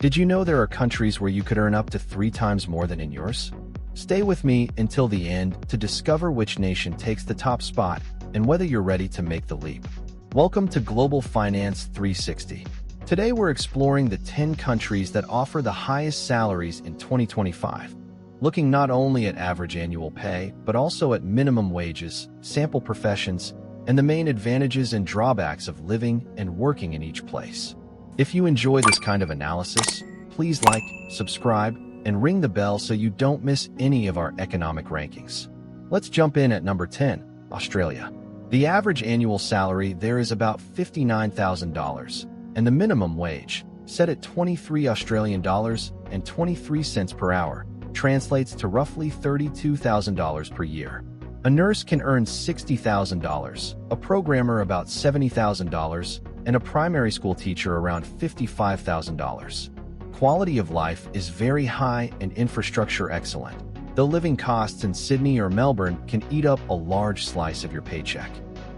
Did you know there are countries where you could earn up to 3 times more than in yours? Stay with me until the end to discover which nation takes the top spot and whether you're ready to make the leap. Welcome to Global Finance 360. Today we're exploring the 10 countries that offer the highest salaries in 2025, looking not only at average annual pay, but also at minimum wages, sample professions, and the main advantages and drawbacks of living and working in each place. If you enjoy this kind of analysis, please like, subscribe, and ring the bell so you don't miss any of our economic rankings. Let's jump in at number 10, Australia. The average annual salary there is about $59,000, and the minimum wage, set at 23 Australian dollars and 23 cents per hour, translates to roughly $32,000 per year. A nurse can earn $60,000, a programmer about $70,000, and a primary school teacher around $55,000. Quality of life is very high and infrastructure excellent, though living costs in Sydney or Melbourne can eat up a large slice of your paycheck.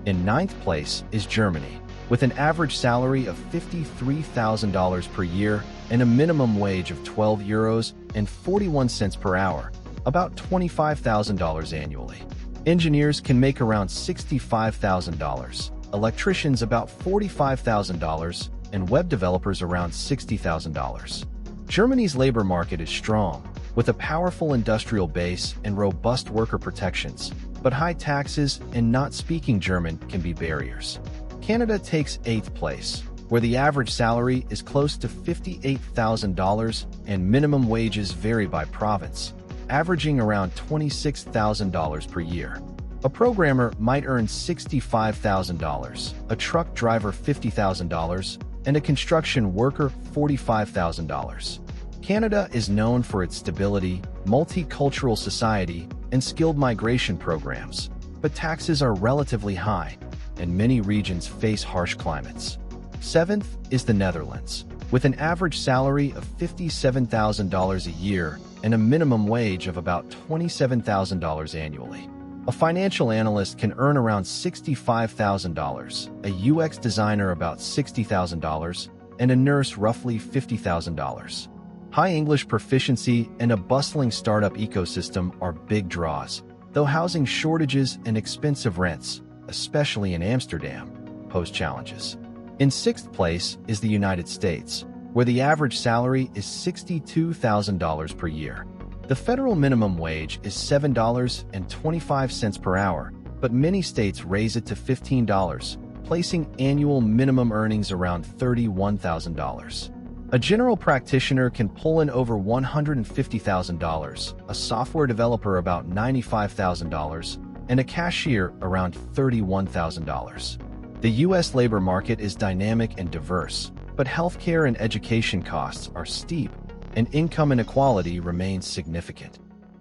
In ninth place is Germany, with an average salary of $53,000 per year and a minimum wage of €12 and 41 cents per hour, about $25,000 annually. Engineers can make around $65,000, electricians about $45,000, and web developers around $60,000. Germany's labor market is strong, with a powerful industrial base and robust worker protections, but high taxes and not speaking German can be barriers. Canada takes 8th place, where the average salary is close to $58,000 and minimum wages vary by province, averaging around $26,000 per year. A programmer might earn $65,000, a truck driver $50,000, and a construction worker $45,000. Canada is known for its stability, multicultural society, and skilled migration programs, but taxes are relatively high, and many regions face harsh climates. 7th is the Netherlands, with an average salary of $57,000 a year and a minimum wage of about $27,000 annually. A financial analyst can earn around $65,000, a UX designer about $60,000, and a nurse roughly $50,000. High English proficiency and a bustling startup ecosystem are big draws, though housing shortages and expensive rents, especially in Amsterdam, pose challenges. In 6th place is the United States, where the average salary is $62,000 per year. The federal minimum wage is $7.25 per hour, but many states raise it to $15, placing annual minimum earnings around $31,000. A general practitioner can pull in over $150,000, a software developer about $95,000, and a cashier around $31,000. The U.S. labor market is dynamic and diverse, but healthcare and education costs are steep, and income inequality remains significant.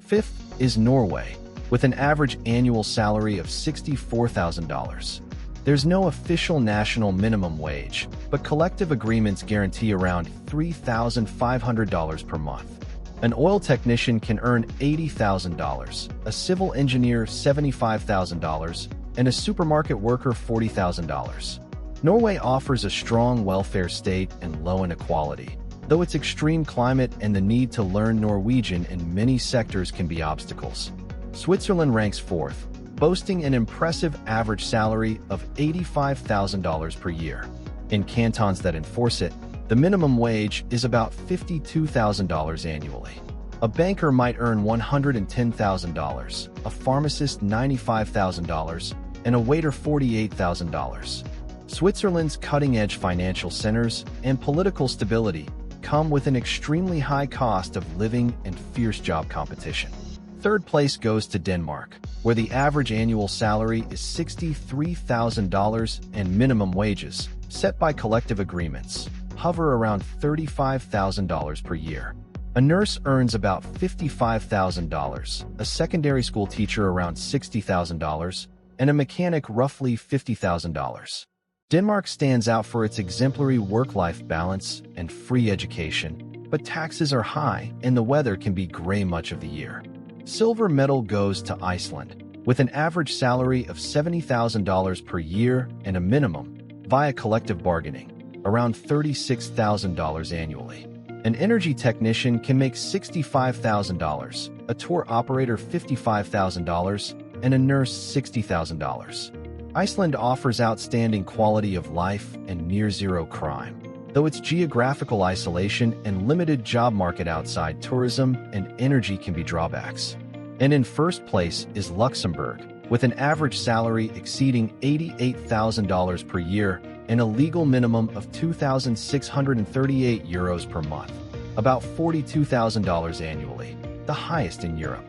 5th is Norway, with an average annual salary of $64,000. There's no official national minimum wage, but collective agreements guarantee around $3,500 per month. An oil technician can earn $80,000, a civil engineer $75,000, and a supermarket worker $40,000. Norway offers a strong welfare state and low inequality, though its extreme climate and the need to learn Norwegian in many sectors can be obstacles. Switzerland ranks 4th, boasting an impressive average salary of $85,000 per year. In cantons that enforce it, the minimum wage is about $52,000 annually. A banker might earn $110,000, a pharmacist $95,000, and a waiter $48,000. Switzerland's cutting-edge financial centers and political stability come with an extremely high cost of living and fierce job competition. 3rd place goes to Denmark, where the average annual salary is $63,000 and minimum wages, set by collective agreements, hover around $35,000 per year. A nurse earns about $55,000, a secondary school teacher around $60,000, and a mechanic roughly $50,000. Denmark stands out for its exemplary work-life balance and free education, but taxes are high and the weather can be gray much of the year. Silver medal goes to Iceland, with an average salary of $70,000 per year and a minimum, via collective bargaining, around $36,000 annually. An energy technician can make $65,000, a tour operator $55,000, and a nurse $60,000. Iceland offers outstanding quality of life and near-zero crime, though its geographical isolation and limited job market outside tourism and energy can be drawbacks. And in first place is Luxembourg, with an average salary exceeding $88,000 per year and a legal minimum of €2,638 per month, about $42,000 annually, the highest in Europe.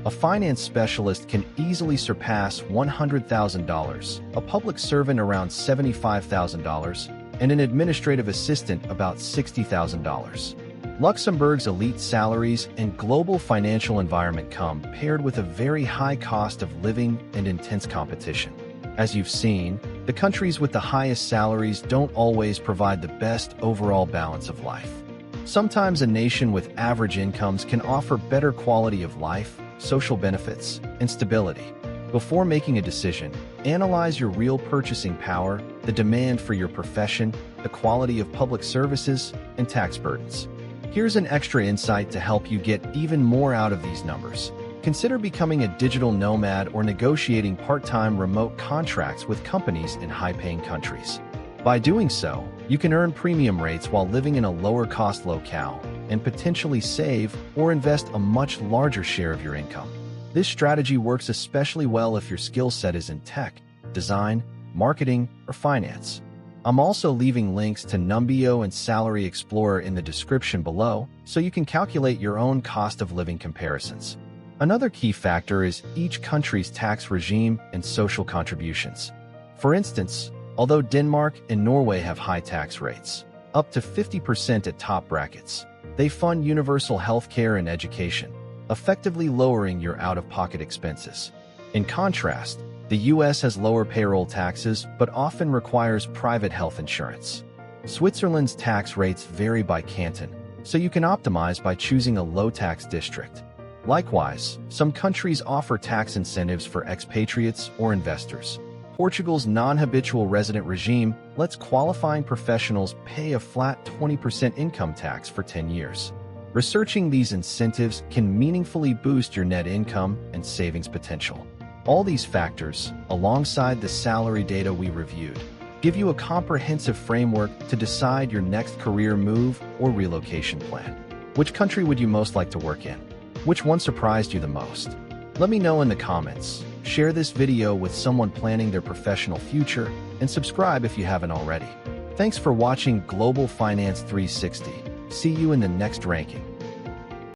A finance specialist can easily surpass $100,000, a public servant around $75,000, and an administrative assistant about $60,000. Luxembourg's elite salaries and global financial environment come paired with a very high cost of living and intense competition. As you've seen, the countries with the highest salaries don't always provide the best overall balance of life. Sometimes a nation with average incomes can offer better quality of life, social benefits, and stability. Before making a decision, analyze your real purchasing power, the demand for your profession, the quality of public services, and tax burdens. Here's an extra insight to help you get even more out of these numbers. Consider becoming a digital nomad or negotiating part-time remote contracts with companies in high-paying countries. By doing so, you can earn premium rates while living in a lower-cost locale and potentially save or invest a much larger share of your income. This strategy works especially well if your skill set is in tech, design, marketing, or finance. I'm also leaving links to Numbeo and Salary Explorer in the description below so you can calculate your own cost of living comparisons. Another key factor is each country's tax regime and social contributions. For instance, although Denmark and Norway have high tax rates, up to 50% at top brackets, they fund universal health care and education, effectively lowering your out-of-pocket expenses. In contrast, the U.S. has lower payroll taxes but often requires private health insurance. Switzerland's tax rates vary by canton, so you can optimize by choosing a low-tax district. Likewise, some countries offer tax incentives for expatriates or investors. Portugal's non-habitual resident regime lets qualifying professionals pay a flat 20% income tax for 10 years. Researching these incentives can meaningfully boost your net income and savings potential. All these factors, alongside the salary data we reviewed, give you a comprehensive framework to decide your next career move or relocation plan. Which country would you most like to work in? Which one surprised you the most? Let me know in the comments. Share this video with someone planning their professional future, and subscribe if you haven't already. Thanks for watching Global Finance 360. See you in the next ranking.